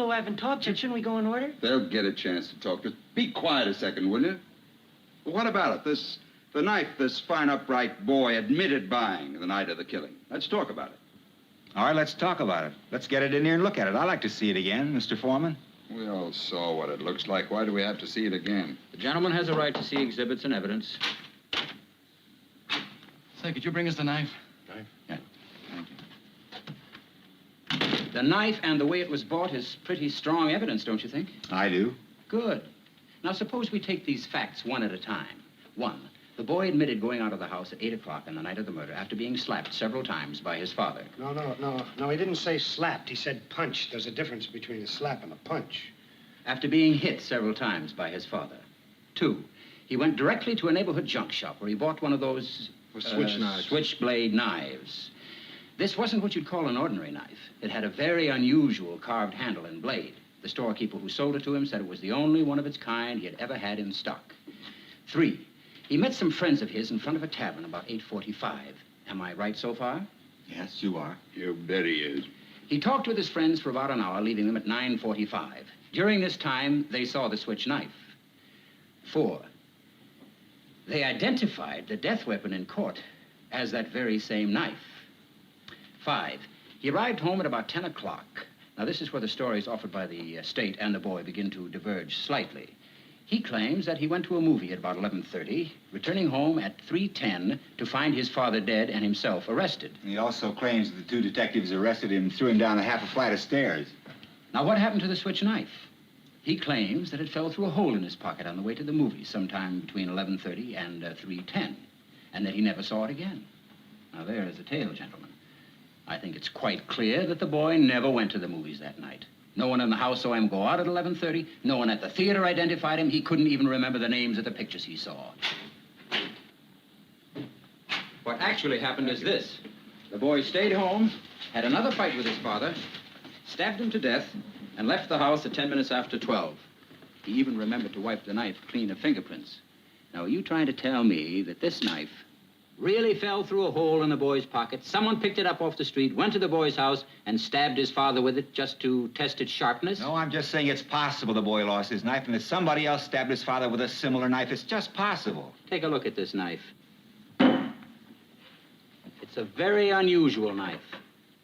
people who haven't talked yet. Shouldn't we go in order? They'll get a chance to talk. Just be quiet a second, will you? Well, what about it? The knife this fine, upright boy admitted buying the night of the killing. Let's talk about it. All right, let's talk about it. Let's get it in here and look at it. I'd like to see it again, Mr. Foreman. We all saw what it looks like. Why do we have to see it again? The gentleman has a right to see exhibits and evidence. Say, could you bring us the knife? Knife? Yeah. Thank you. The knife and the way it was bought is pretty strong evidence, don't you think? I do. Good. Now, suppose we take these facts one at a time. One, the boy admitted going out of the house at 8 o'clock on the night of the murder after being slapped several times by his father. No, he didn't say slapped. He said punched. There's a difference between a slap and a punch. After being hit several times by his father. Two, he went directly to a neighborhood junk shop where he bought one of those... switch knives. Switchblade knives. This wasn't what you'd call an ordinary knife. It had a very unusual carved handle and blade. The storekeeper who sold it to him said it was the only one of its kind he had ever had in stock. Three, he met some friends of his in front of a tavern about 8:45. Am I right so far? Yes, you are. You bet he is. He talked with his friends for about an hour, leaving them at 9:45. During this time, they saw the switch knife. Four, they identified the death weapon in court as that very same knife. Five, he arrived home at about 10 o'clock. Now, this is where the stories offered by the state and the boy begin to diverge slightly. He claims that he went to a movie at about 11:30, returning home at 3:10 to find his father dead and himself arrested. He also claims that the two detectives arrested him and threw him down a half a flight of stairs. Now, what happened to the switch knife? He claims that it fell through a hole in his pocket on the way to the movie sometime between 11:30 and 3:10, and that he never saw it again. Now, there is the tale, gentlemen. I think it's quite clear that the boy never went to the movies that night. No one in the house saw him go out at 11:30. No one at the theater identified him. He couldn't even remember the names of the pictures he saw. What actually happened is this. The boy stayed home, had another fight with his father, stabbed him to death, and left the house at 10 minutes after 12. He even remembered to wipe the knife clean of fingerprints. Now, are you trying to tell me that this knife really fell through a hole in the boy's pocket? Someone picked it up off the street, went to the boy's house, and stabbed his father with it just to test its sharpness? No, I'm just saying it's possible the boy lost his knife and that somebody else stabbed his father with a similar knife. It's just possible. Take a look at this knife. It's a very unusual knife.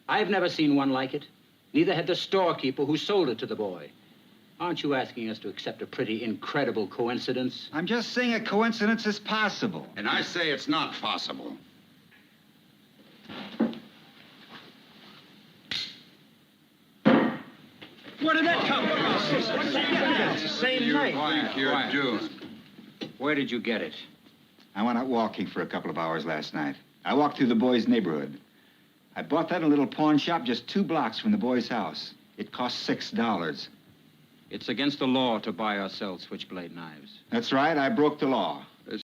I've never seen one like it. Neither had the storekeeper who sold it to the boy. Aren't you asking us to accept a pretty incredible coincidence? I'm just saying a coincidence is possible. And I say it's not possible. Where did that come from? It's the same knife. What do you think you're doing? Where did you get it? I went out walking for a couple of hours last night. I walked through the boy's neighborhood. I bought that in a little pawn shop just 2 blocks from the boy's house. It cost $6. It's against the law to buy or sell switchblade knives. That's right, I broke the law.